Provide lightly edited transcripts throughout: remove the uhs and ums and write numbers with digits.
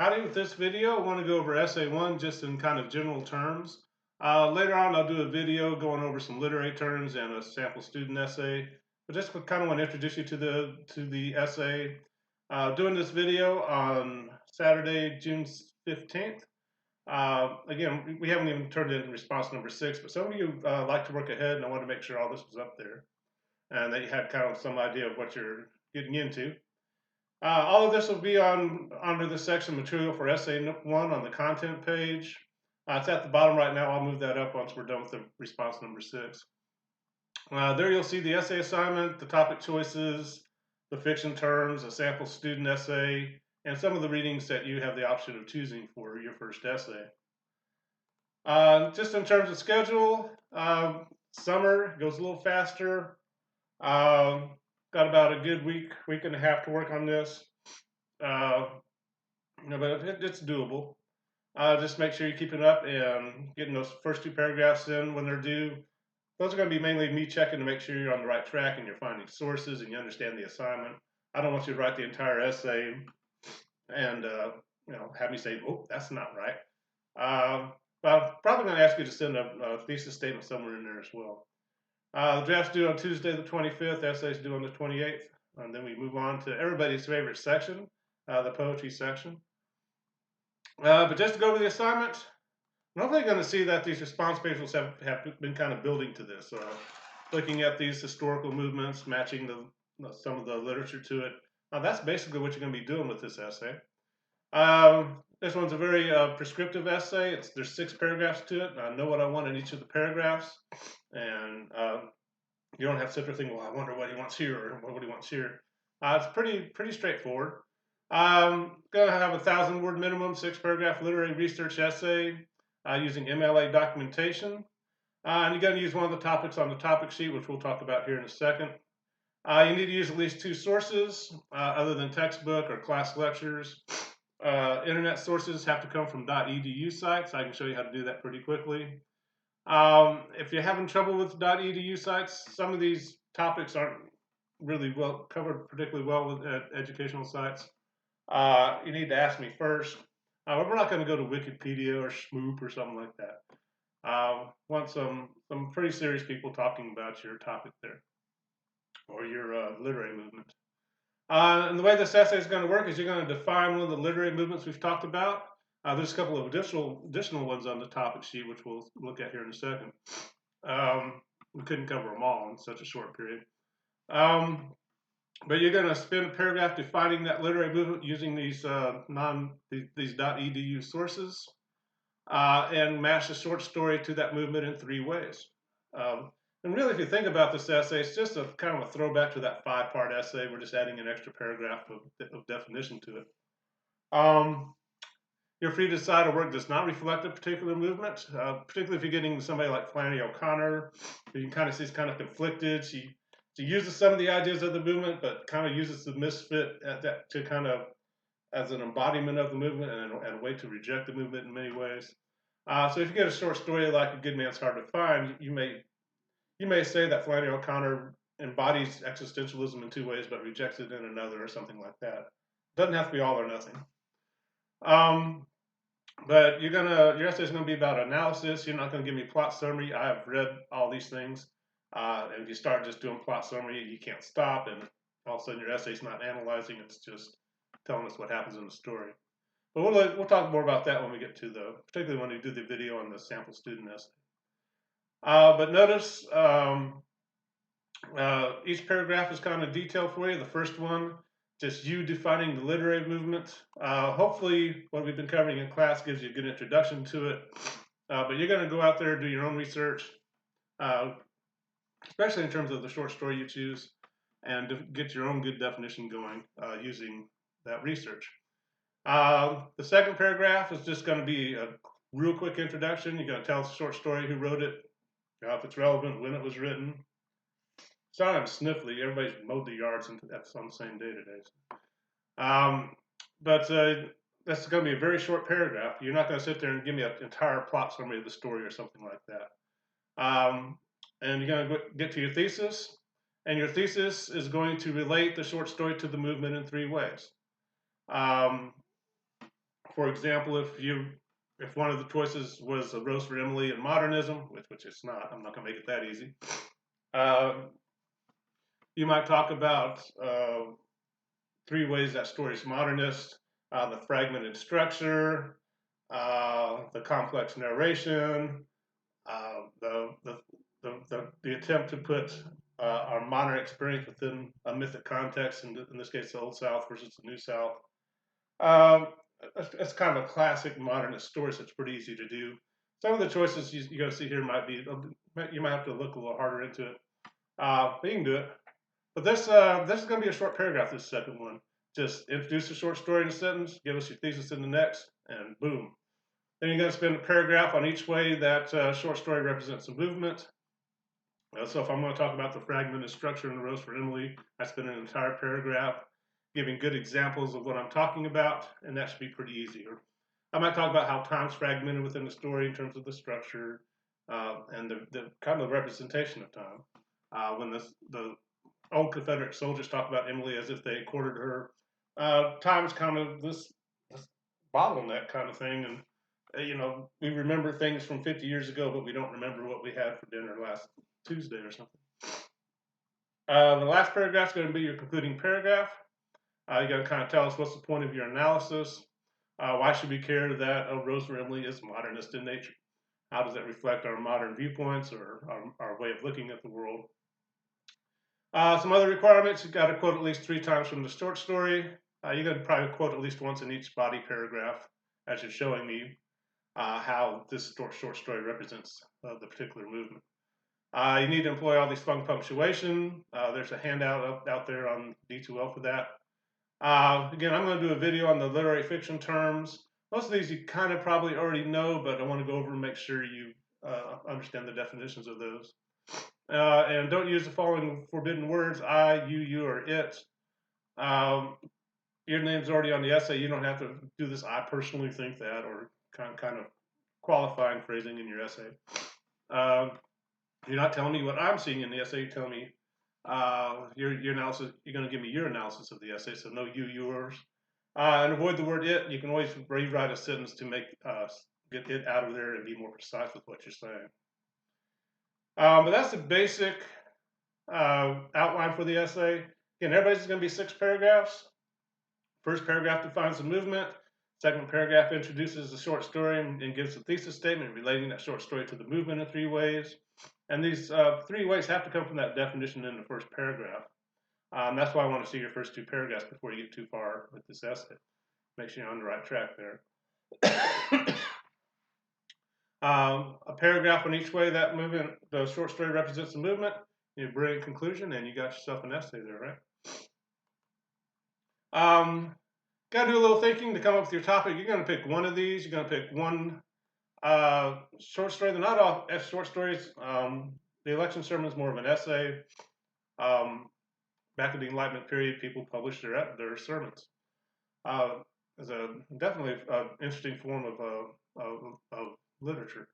Howdy, with this video, I want to go over Essay 1 just in kind of general terms. Later on, I'll do a video going over some literary terms and a sample student essay. But just kind of want to introduce you to the essay. Doing this video on Saturday, June 15th. Again, we haven't even turned in response number 6, but some of you like to work ahead, and I want to make sure all this was up there and that you had kind of some idea of what you're getting into. All of this will be under the section material for essay 1 on the content page. It's at the bottom right now. I'll move that up once we're done with the response number 6. There you'll see the essay assignment, the topic choices, the fiction terms, a sample student essay, and some of the readings that you have the option of choosing for your first essay. Just in terms of schedule, summer goes a little faster. Got about a good week and a half to work on this. But it's doable. Just make sure you keep it up and getting those first 2 paragraphs in when they're due. Those are going to be mainly me checking to make sure you're on the right track and you're finding sources and you understand the assignment. I don't want you to write the entire essay and have me say, "Oh, that's not right." But I'm probably going to ask you to send a thesis statement somewhere in there as well. The draft's due on Tuesday the 25th, essays due on the 28th, and then we move on to everybody's favorite section, the poetry section. But just to go over the assignment, I'm hopefully going to see that these response pages have been kind of building to this, looking at these historical movements, matching some of the literature to it. That's basically what you're going to be doing with this essay. This one's a very prescriptive essay. There's 6 paragraphs to it. I know what I want in each of the paragraphs, and you don't have to sit there thinking, "Well, I wonder what he wants here or what he wants here." It's pretty straightforward. Gonna have a 1,000-word minimum, 6-paragraph literary research essay using MLA documentation, and you're going to use one of the topics on the topic sheet, which we'll talk about here in a second. You need to use at least 2 sources other than textbook or class lectures. Internet sources have to come from .edu sites. I can show you how to do that pretty quickly. If you're having trouble with .edu sites, some of these topics aren't really well covered particularly well with educational sites. You need to ask me first. We're not going to go to Wikipedia or Schmoop or something like that. Want some pretty serious people talking about your topic there or your literary movement. And the way this essay is going to work is you're going to define one of the literary movements we've talked about. There's a couple of additional ones on the topic sheet, which we'll look at here in a second. We couldn't cover them all in such a short period. But you're going to spend a paragraph defining that literary movement using these .edu sources and match a short story to that movement in 3 ways. And really, if you think about this essay, it's just a kind of a throwback to that 5-part essay. We're just adding an extra paragraph of definition to it. You're free to decide a work does not reflect a particular movement, particularly if you're getting somebody like Flannery O'Connor, who you can kind of see is kind of conflicted. She uses some of the ideas of the movement, but kind of uses the misfit to kind of as an embodiment of the movement and a way to reject the movement in many ways. So if you get a short story like A Good Man's Hard to Find, you may say that Flannery O'Connor embodies existentialism in 2 ways, but rejects it in another, or something like that. It doesn't have to be all or nothing. But your essay is going to be about analysis. You're not going to give me plot summary. I have read all these things. And if you start just doing plot summary, you can't stop, and all of a sudden your essay's not analyzing. It's just telling us what happens in the story. But we'll talk more about that when we get to particularly when we do the video on the sample student essay. But notice each paragraph is kind of detailed for you. The first one, just you defining the literary movement. Hopefully what we've been covering in class gives you a good introduction to it. But you're going to go out there and do your own research, especially in terms of the short story you choose, and to get your own good definition going using that research. The second paragraph is just going to be a real quick introduction. You're going to tell us a short story, who wrote it, if it's relevant, when it was written. Sorry I'm sniffly. Everybody's mowed the yards on the same day today. But that's going to be a very short paragraph. You're not going to sit there and give me an entire plot summary of the story or something like that. And you're going to get to your thesis, and your thesis is going to relate the short story to the movement in 3 ways. For example, if one of the choices was a Rose for Emily and modernism, which it's not, I'm not going to make it that easy. You might talk about 3 ways that story is modernist: the fragmented structure, the complex narration, the attempt to put our modern experience within a mythic context, in this case, the Old South versus the New South. It's kind of a classic modernist story, so it's pretty easy to do. Some of the choices you're going to see here might be, you might have to look a little harder into it, but you can do it. But this is going to be a short paragraph, this second one. Just introduce a short story in a sentence, give us your thesis in the next, and boom. Then you're going to spend a paragraph on each way that short story represents a movement. So if I'm going to talk about the fragmented structure in the Rose for Emily, I spend an entire paragraph giving good examples of what I'm talking about, and that should be pretty easy. Or I might talk about how time's fragmented within the story in terms of the structure and the kind of representation of time. When the old Confederate soldiers talk about Emily as if they quartered her, time's kind of this bottleneck kind of thing, and we remember things from 50 years ago, but we don't remember what we had for dinner last Tuesday or something. The last paragraph is going to be your concluding paragraph. You're going to kind of tell us what's the point of your analysis. Why should we care that Rose for Emily is modernist in nature? How does that reflect our modern viewpoints or our way of looking at the world? Some other requirements: you've got to quote at least 3 times from the short story. You're going to probably quote at least once in each body paragraph as you're showing me how this short story represents the particular movement. You need to employ all these fun punctuation. There's a handout out there on D2L for that. Again, I'm going to do a video on the literary fiction terms. Most of these you kind of probably already know, but I want to go over and make sure you understand the definitions of those. And don't use the following forbidden words: I, you, or it. Your name's already on the essay. You don't have to do this "I personally think that" or kind of qualifying phrasing in your essay. You're not telling me what I'm seeing in the essay. You're telling me your analysis. You're going to give me your analysis of the essay. So no you, yours. And avoid the word it. You can always rewrite a sentence to make get it out of there and be more precise with what you're saying. But that's the basic outline for the essay. Again, everybody's going to be 6 paragraphs. First paragraph defines the movement. Second paragraph introduces the short story and gives a thesis statement relating that short story to the movement in 3 ways. And these 3 ways have to come from that definition in the first paragraph. That's why I want to see your first 2 paragraphs before you get too far with this essay. Make sure you're on the right track there. A paragraph on each way that movement, the short story represents the movement. You bring a conclusion, and you got yourself an essay there, right? Got to do a little thinking to come up with your topic. You're going to pick one of these. You're going to pick one short story. They're not all short stories. The election sermon is more of an essay. Back in the Enlightenment period, people published their sermons. It's definitely an interesting form of literature.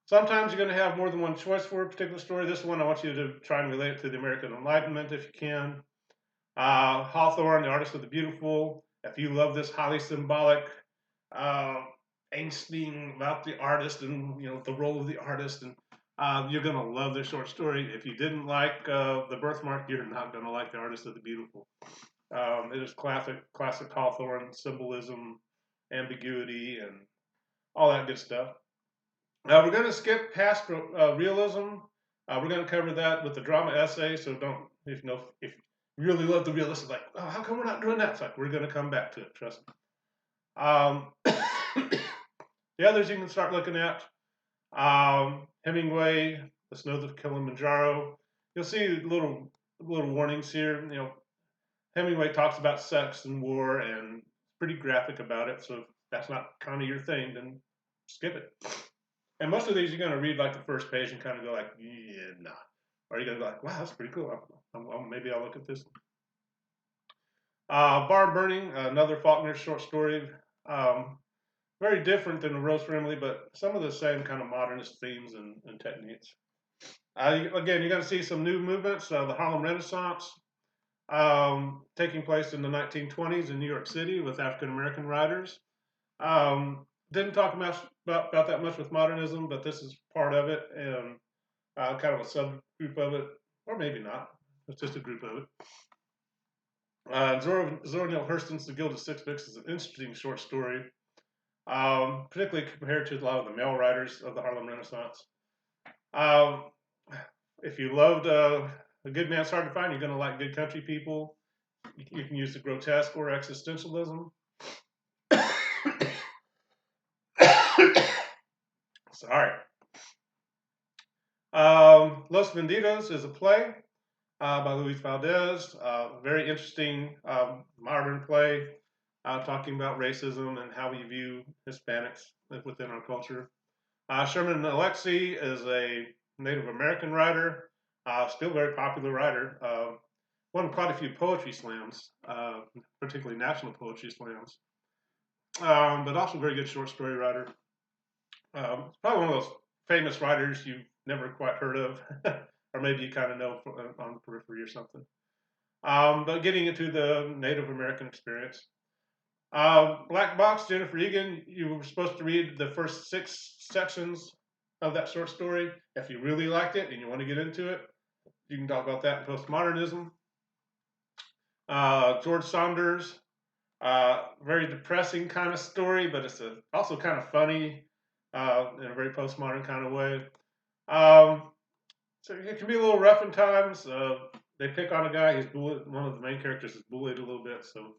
Sometimes you're going to have more than one choice for a particular story. This one, I want you to try and relate it to the American Enlightenment if you can. Hawthorne, the artist of the beautiful. If you love this highly symbolic angsting about the artist and the role of the artist, and you're going to love this short story. If you didn't like The Birthmark, you're not going to like The Artist of the Beautiful. It is classic Hawthorne symbolism, ambiguity, and all that good stuff. We're going to skip past realism. We're going to cover that with the drama essay. So if you really love the realist, it's like, oh, how come we're not doing that? It's like, we're going to come back to it, trust me. The others you can start looking at. Hemingway, The Snows of Kilimanjaro. You'll see little warnings here. Hemingway talks about sex and war and pretty graphic about it. So if that's not kind of your thing, then skip it. And most of these you're going to read like the first page and kind of go like, yeah, nah. Or you're going to go like, wow, that's pretty cool. Maybe I'll look at this one. Barn Burning, another Faulkner short story. Very different than The Rose for Emily, but some of the same kind of modernist themes and techniques. Again, you're going to see some new movements, the Harlem Renaissance. taking place in the 1920s in New York City with African American writers. Didn't talk about that much with modernism, but this is part of it and kind of a subgroup of it, or maybe not. It's just a group of it. Zora Neale Hurston's The Gilded Sixpence is an interesting short story, particularly compared to a lot of the male writers of the Harlem Renaissance. If you loved A Good Man's Hard to Find, you're going to like Good Country People. You can use the grotesque or existentialism. Sorry. Los Vendidos is a play by Luis Valdez. Very interesting modern play talking about racism and how we view Hispanics within our culture. Sherman Alexie is a Native American writer, still very popular writer. Won quite a few poetry slams, particularly national poetry slams, but also a very good short story writer. Probably one of those famous writers you've never quite heard of, or maybe you kind of know on the periphery or something. But getting into the Native American experience. Black Box, Jennifer Egan, you were supposed to read the first 6 sections of that short story. If you really liked it and you want to get into it, you can talk about that in postmodernism. George Saunders, very depressing kind of story, but it's also kind of funny in a very postmodern kind of way. So it can be a little rough in times. They pick on a guy. He's bullied. One of the main characters is bullied a little bit, so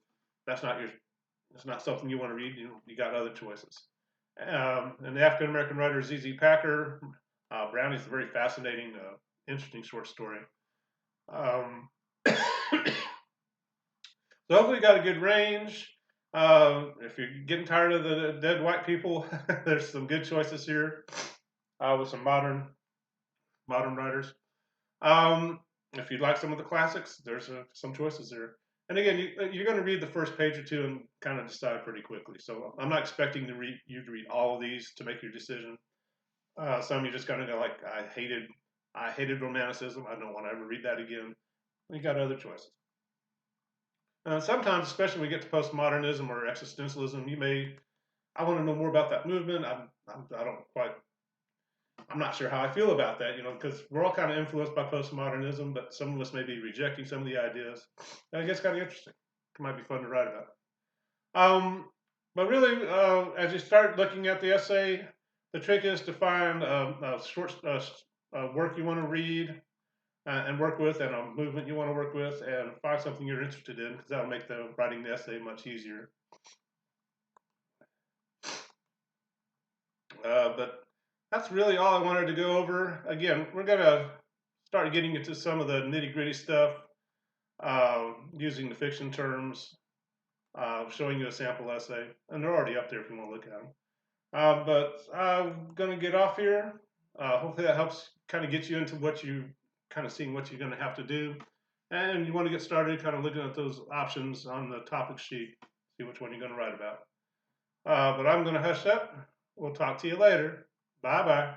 that's not something you want to read. You got other choices. And the African American writer Z.Z. Packer, Brownie's a very fascinating, interesting short story. So hopefully you got a good range. If you're getting tired of the dead white people, there's some good choices here with some modern writers. If you'd like some of the classics, there's some choices there. And again, you're going to read the first page or two and kind of decide pretty quickly. So I'm not expecting you to read all of these to make your decision. Some you're just going to go like, I hated romanticism. I don't want to ever read that again. You got other choices. Sometimes, especially when we get to postmodernism or existentialism, I want to know more about that movement. I'm not sure how I feel about that, because we're all kind of influenced by postmodernism, but some of us may be rejecting some of the ideas. And it gets kind of interesting. It might be fun to write about. But really, as you start looking at the essay, the trick is to find a short work you want to read and work with, and a movement you want to work with, and find something you're interested in, because that'll make writing the essay much easier. But that's really all I wanted to go over. Again, we're going to start getting into some of the nitty-gritty stuff, using the fiction terms, showing you a sample essay, and they're already up there if you want to look at them. But I'm going to get off here. Hopefully that helps kind of get you into seeing what you're going to have to do. And you want to get started kind of looking at those options on the topic sheet, see which one you're going to write about. But I'm going to hush up. We'll talk to you later. Bye-bye.